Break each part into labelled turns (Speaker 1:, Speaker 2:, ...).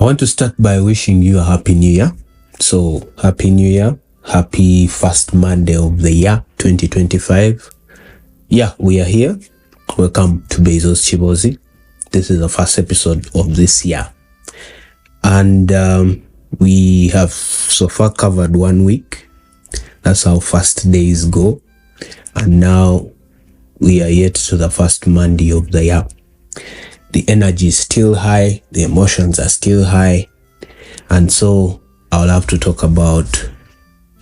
Speaker 1: want to start by wishing you a happy new year. So happy new year, happy first Monday of the year 2025. Yeah, we are here. Welcome to Kiboozi. This is the first episode of this year, and we have so far covered 1 week. That's how fast days go, and now we are yet to the first Monday of the year. The energy is still high, the emotions are still high, and so I'll have to talk about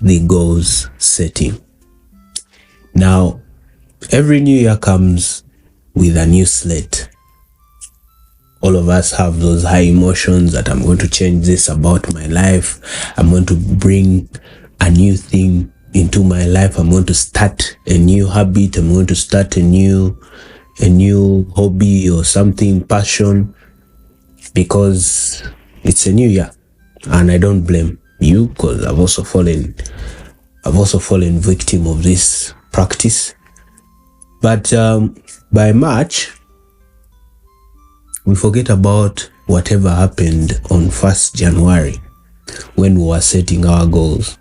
Speaker 1: the goals setting. Now, every new year comes with a new slate. All of us have those high emotions that I'm going to change this about my life. I'm going to bring a new thing into my life. I'm going to start a new habit. I'm going to start a new hobby or something, passion, because it's a new year. And I don't blame you, because I've also fallen victim of this practice. But by March, we forget about whatever happened on 1st January when we were setting our goals.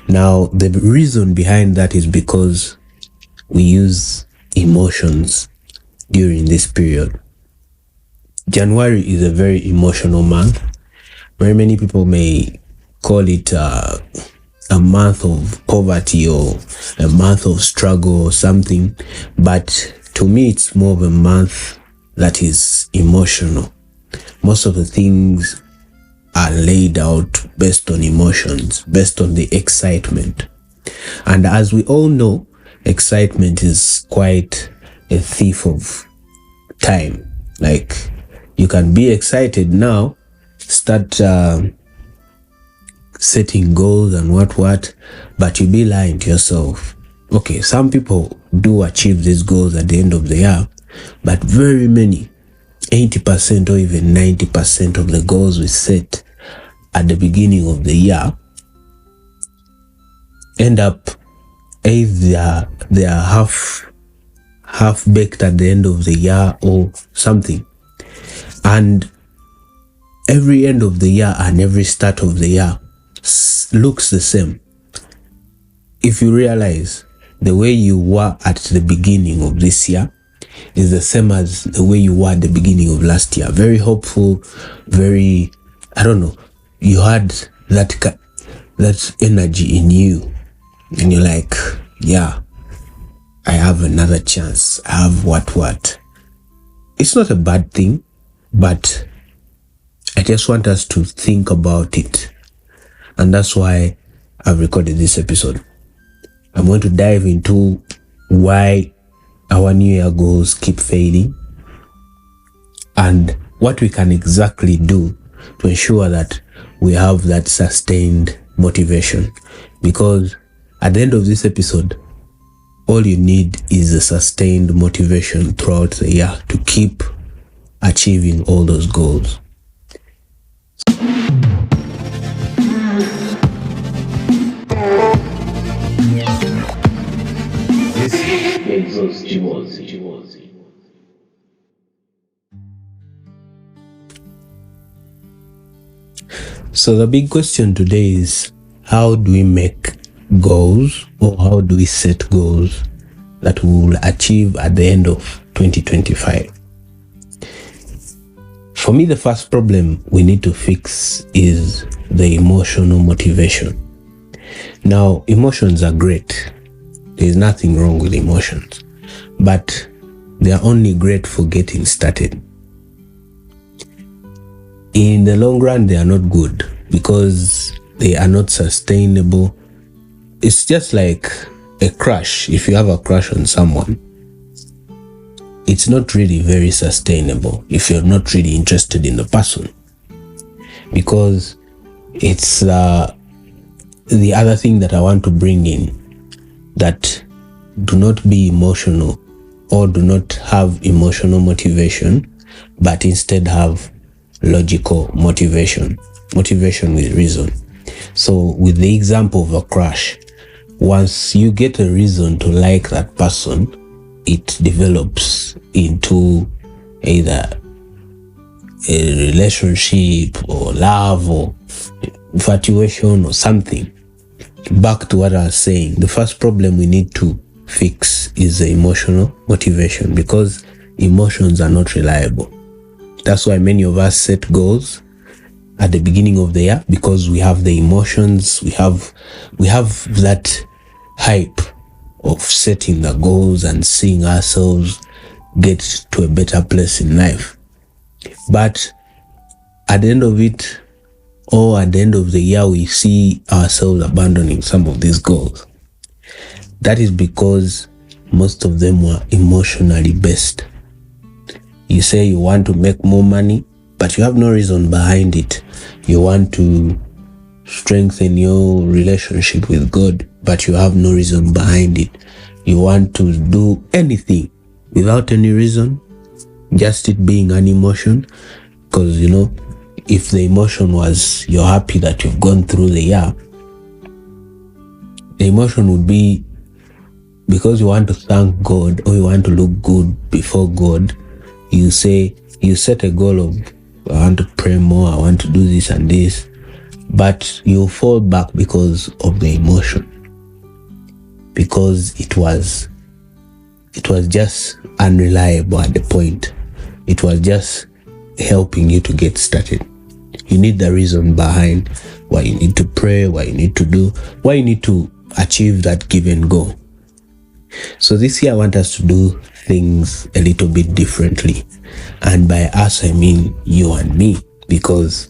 Speaker 1: Now, the reason behind that is because we use emotions during this period. January is a very emotional month. Very many people may call it a month of poverty or a month of struggle or something, but to me it's more of a month that is emotional. Most of the things are laid out based on emotions, based on the excitement. And as we all know, excitement is quite a thief of time. Like, you can be excited now, start setting goals and what, but you'll be lying to yourself. Okay, some people do achieve these goals at the end of the year, but very many, 80% or even 90% of the goals we set at the beginning of the year end up either they are half baked at the end of the year or something. And every end of the year and every start of the year looks the same. If you realize, the way you were at the beginning of this year is the same as the way you were at the beginning of last year. Very hopeful, very, you had that energy in you, and you're like, yeah, I have another chance. I have what. It's not a bad thing, but I just want us to think about it. And that's why I've recorded this episode. I'm going to dive into why our New Year goals keep failing and what we can exactly do to ensure that we have that sustained motivation. Because at the end of this episode, all you need is a sustained motivation throughout the year to keep achieving all those goals. So the big question today is, how do we make goals, or how do we set goals that we will achieve at the end of 2025? For me, the first problem we need to fix is the emotional motivation. Now, emotions are great. There's nothing wrong with emotions, but they are only great for getting started. In the long run, they are not good because they are not sustainable. It's just like a crush. If you have a crush on someone, it's not really very sustainable if you're not really interested in the person, because it's the other thing that I want to bring in, that do not be emotional or do not have emotional motivation, but instead have logical motivation with reason. So with the example of a crush, once you get a reason to like that person, it develops into either a relationship or love or infatuation or something, back to what I was saying, the first problem we need to fix is the emotional motivation, because emotions are not reliable. That's why many of us set goals at the beginning of the year, because we have the emotions, we have that hype of setting the goals and seeing ourselves get to a better place in life. But at the end of it, or at the end of the year, we see ourselves abandoning some of these goals. That is because most of them were emotionally based. You say you want to make more money, but you have no reason behind it. You want to strengthen your relationship with God, but you have no reason behind it. You want to do anything without any reason, just it being an emotion. Because, if the emotion was you're happy that you've gone through the year, the emotion would be because you want to thank God or you want to look good before God. You set a goal of, I want to pray more, I want to do this and this, but you fall back because of the emotion, because it was just unreliable at the point. It was just helping you to get started. You need the reason behind why you need to pray, why you need to do, why you need to achieve that given goal. So this year I want us to do things a little bit differently. And by us, I mean you and me, because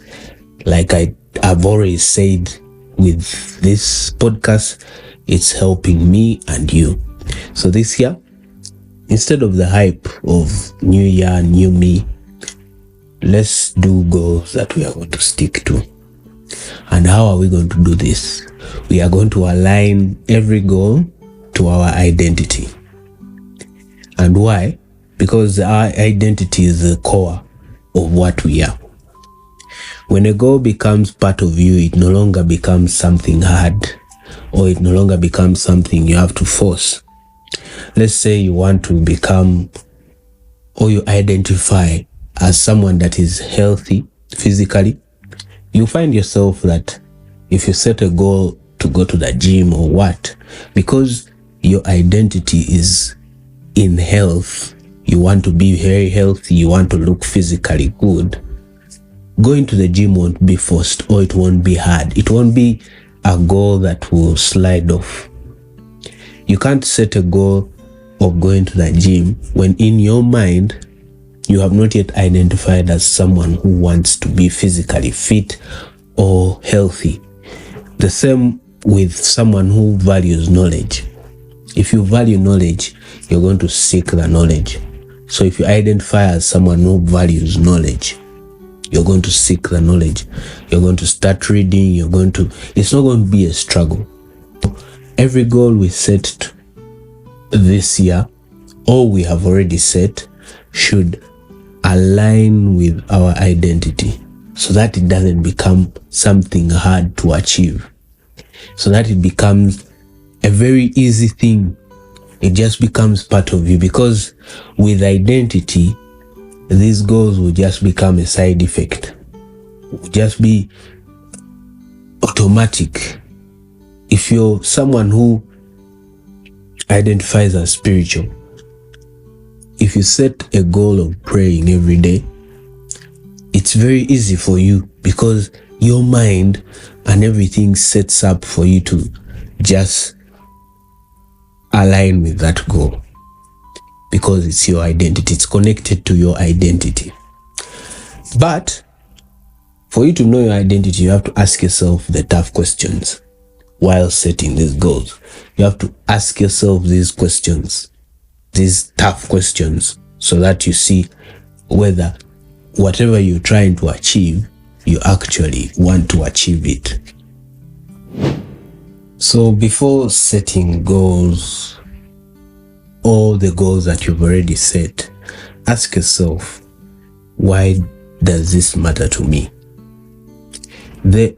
Speaker 1: like I've already said with this podcast, it's helping me and you. So this year, instead of the hype of new year, new me, let's do goals that we are going to stick to. And how are we going to do this? We are going to align every goal to our identity. And why? Because our identity is the core of what we are. When a goal becomes part of you, it no longer becomes something hard, or it no longer becomes something you have to force. Let's say you want to become, or you identify as someone that is healthy physically. You find yourself that if you set a goal to go to the gym or what, because your identity is in health, you want to be very healthy, you want to look physically good, going to the gym won't be forced, or it won't be hard. It won't be a goal that will slide off. You can't set a goal of going to the gym when in your mind you have not yet identified as someone who wants to be physically fit or healthy. The same with someone who values knowledge. If you value knowledge, you're going to seek the knowledge. So if you identify as someone who values knowledge, you're going to seek the knowledge. You're going to start reading. It's not going to be a struggle. Every goal we set this year, or we have already set, should align with our identity, so that it doesn't become something hard to achieve, so that it becomes a very easy thing. It just becomes part of you, because with identity, these goals will just become a side effect. It will just be automatic. If you're someone who identifies as spiritual, if you set a goal of praying every day, it's very easy for you, because your mind and everything sets up for you to just align with that goal, because it's your identity. It's connected to your identity. But for you to know your identity, you have to ask yourself the tough questions while setting these goals. You have to ask yourself these questions, these tough questions, so that you see whether whatever you're trying to achieve, you actually want to achieve it. So before setting goals, all the goals that you've already set, ask yourself, why does this matter to me? The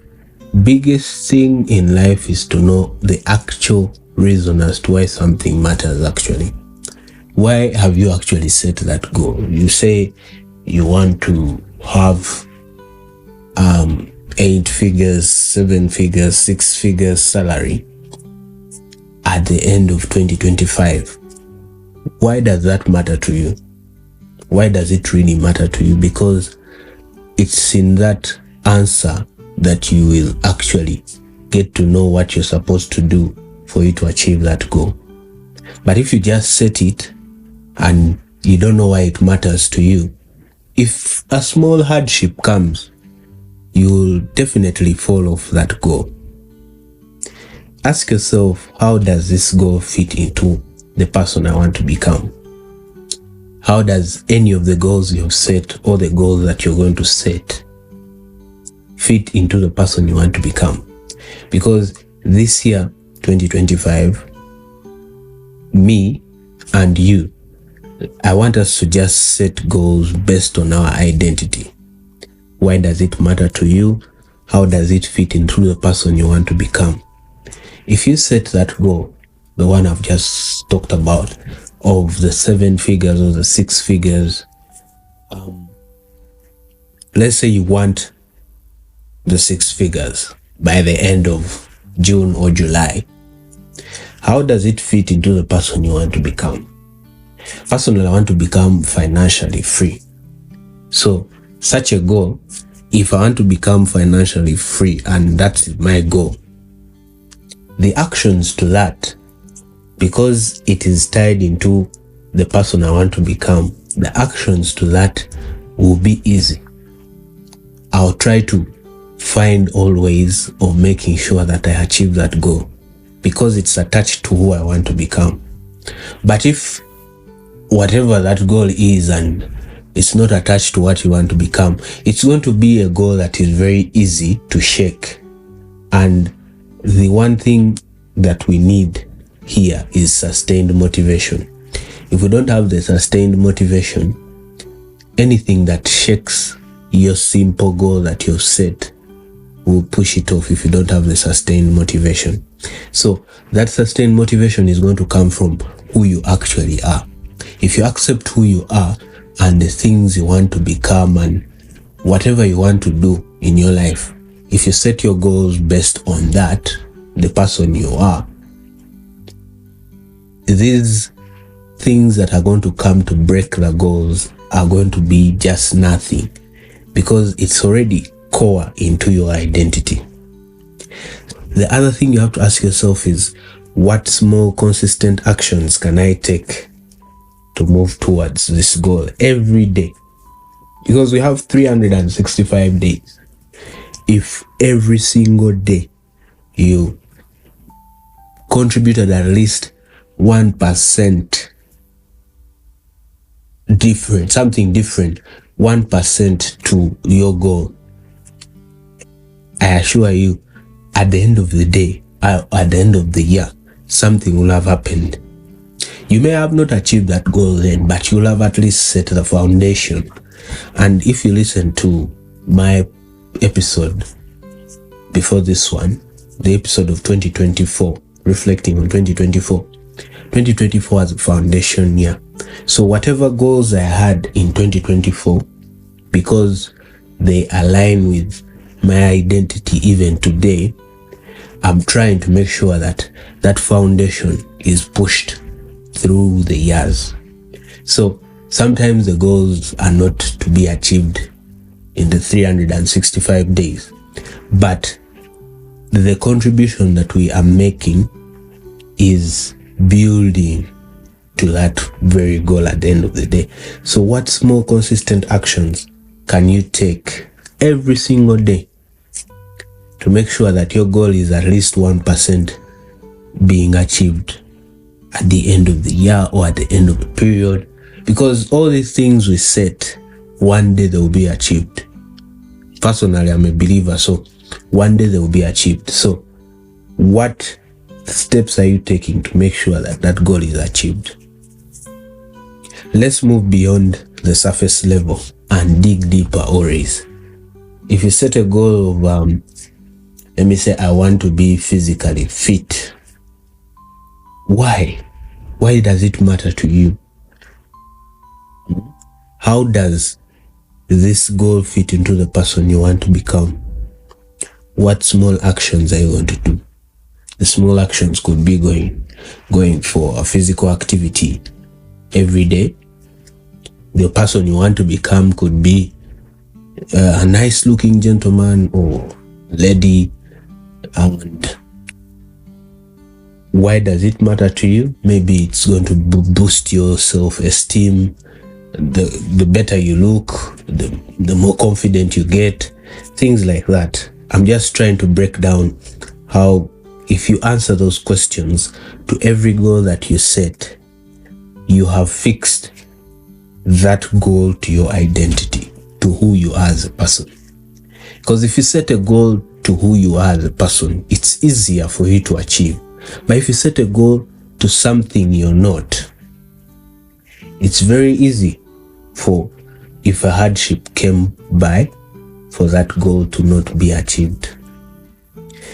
Speaker 1: biggest thing in life is to know the actual reason as to why something matters actually. Why have you actually set that goal? You say, you want to have 8 figures, 7 figures, 6 figures salary at the end of 2025. Why does that matter to you? Why does it really matter to you? Because it's in that answer that you will actually get to know what you're supposed to do for you to achieve that goal. But if you just set it and you don't know why it matters to you, if a small hardship comes, you'll definitely fall off that goal. Ask yourself, how does this goal fit into the person I want to become? How does any of the goals you've set or the goals that you're going to set fit into the person you want to become? Because this year, 2025, me and you, I want us to just set goals based on our identity. Why does it matter to you? How does it fit into the person you want to become? If you set that goal, the one I've just talked about, of the 7 figures or the 6 figures, let's say you want the 6 figures by the end of June or July. How does it fit into the person you want to become? Personally, I want to become financially free. So such a goal, if I want to become financially free and that's my goal, the actions to that, because it is tied into the person I want to become, the actions to that will be easy. I'll try to find all ways of making sure that I achieve that goal because it's attached to who I want to become. But if whatever that goal is and it's not attached to what you want to become, it's going to be a goal that is very easy to shake. And the one thing that we need here is sustained motivation. If we don't have the sustained motivation, anything that shakes your simple goal that you've set will push it off if you don't have the sustained motivation. So that sustained motivation is going to come from who you actually are. If you accept who you are and the things you want to become and whatever you want to do in your life, if you set your goals based on that, the person you are, these things that are going to come to break the goals are going to be just nothing because it's already core into your identity. The other thing you have to ask yourself is, what small consistent actions can I take to move towards this goal every day? Because we have 365 days. If every single day you contributed at least 1% different, something different, 1% to your goal, I assure you, at the end of the day, at the end of the year, something will have happened. You may have not achieved that goal then, but you'll have at least set the foundation. And if you listen to my episode before this one, the episode of 2024, reflecting on 2024, 2024 as a foundation year. So whatever goals I had in 2024, because they align with my identity even today, I'm trying to make sure that that foundation is pushed through the years. So sometimes the goals are not to be achieved in the 365 days, but the contribution that we are making is building to that very goal at the end of the day. So what small consistent actions can you take every single day to make sure that your goal is at least 1% being achieved at the end of the year or at the end of the period? Because all these things we set, one day they will be achieved. Personally, I'm a believer, so one day they will be achieved. So what steps are you taking to make sure that that goal is achieved? Let's move beyond the surface level and dig deeper always. If you set a goal of, let me say, I want to be physically fit. Why? Why does it matter to you? How does this goal fit into the person you want to become? What small actions are you going to do? The small actions could be going for a physical activity every day. The person you want to become could be a nice looking gentleman or lady. And why does it matter to you? Maybe it's going to boost your self-esteem. The better you look, the more confident you get, things like that. I'm just trying to break down how, if you answer those questions to every goal that you set, you have fixed that goal to your identity, to who you are as a person. Because if you set a goal to who you are as a person, it's easier for you to achieve. But if you set a goal to something you're not, it's very easy for, if a hardship came by, for that goal to not be achieved.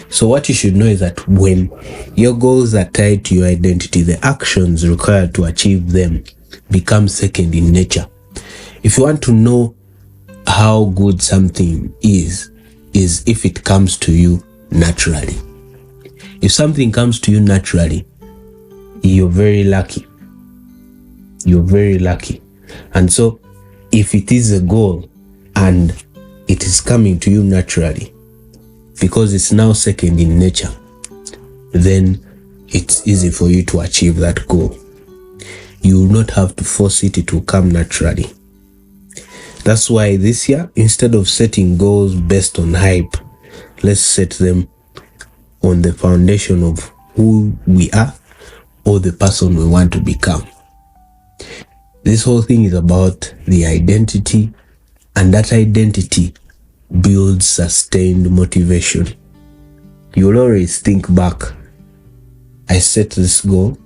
Speaker 1: So what you should know is that when your goals are tied to your identity, the actions required to achieve them become second in nature. If you want to know how good something is if it comes to you naturally. If something comes to you naturally, you're very lucky. You're very lucky. And so if it is a goal and it is coming to you naturally, because it's now second in nature, then it's easy for you to achieve that goal. You will not have to force it, it will come naturally. That's why this year, instead of setting goals based on hype, let's set them on the foundation of who we are or the person we want to become. This whole thing is about the identity, and that identity builds sustained motivation. You'll always think back, I set this goal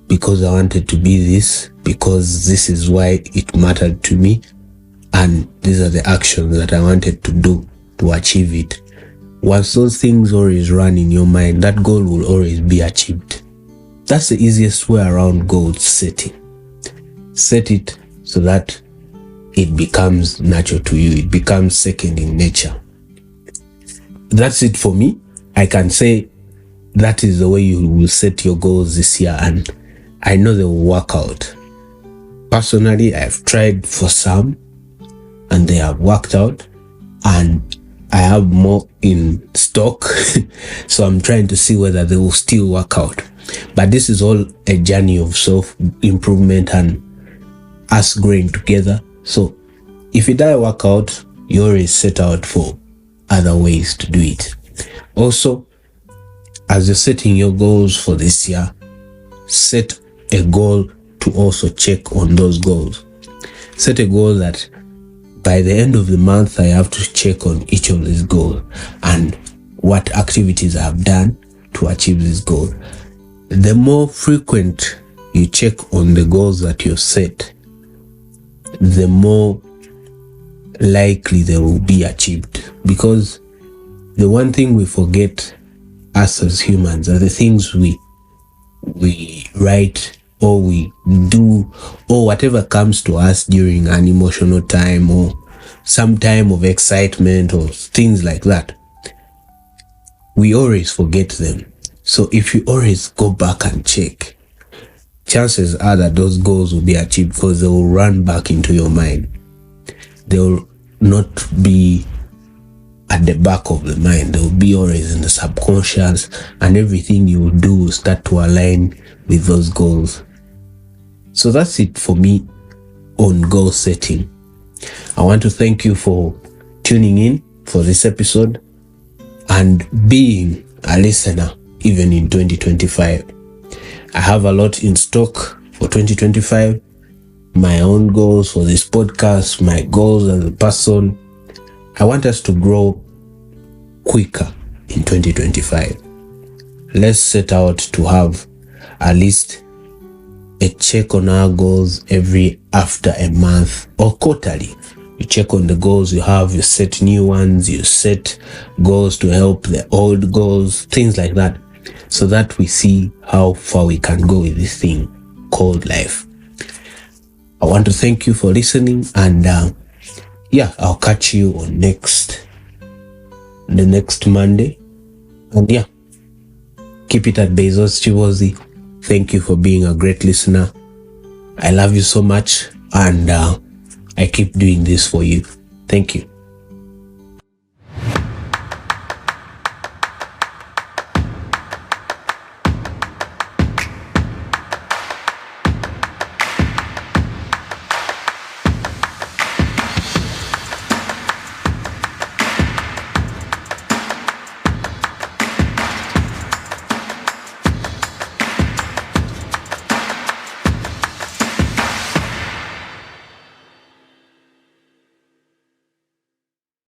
Speaker 1: because I wanted to be this, because this is why it mattered to me, and these are the actions that I wanted to do to achieve it. Once those things always run in your mind, that goal will always be achieved. That's the easiest way around goal setting. Set it so that it becomes natural to you. It becomes second in nature. That's it for me. I can say that is the way you will set your goals this year, and I know they will work out. Personally, I've tried for some and they have worked out, and I have more in stock. So I'm trying to see whether they will still work out. But this is all a journey of self-improvement and us growing together. So if it doesn't work out, you always set out for other ways to do it. Also, as you're setting your goals for this year, set a goal to also check on those goals. Set a goal that by the end of the month, I have to check on each of these goals and what activities I have done to achieve this goal. The more frequent you check on the goals that you've set, the more likely they will be achieved. Because the one thing we forget, us as humans, are the things we write or we do, or whatever comes to us during an emotional time or some time of excitement or things like that. We always forget them. So if you always go back and check, chances are that those goals will be achieved, because they will run back into your mind. They will not be at the back of the mind. They will be always in the subconscious, and everything you will do will start to align with those goals. So that's it for me on goal setting. I want to thank you for tuning in for this episode and being a listener even in 2025. I have a lot in stock for 2025. My own goals for this podcast, my goals as a person. I want us to grow quicker in 2025. Let's set out to have at least a check on our goals after a month or quarterly. You check on the goals you have, you set new ones, you set goals to help the old goals, things like that, so that we see how far we can go with this thing called life. I want to thank you for listening, and yeah, I'll catch you on the next Monday. And yeah, keep it at Bezos Kiboozi. Thank you for being a great listener. I love you so much, and I keep doing this for you. Thank you.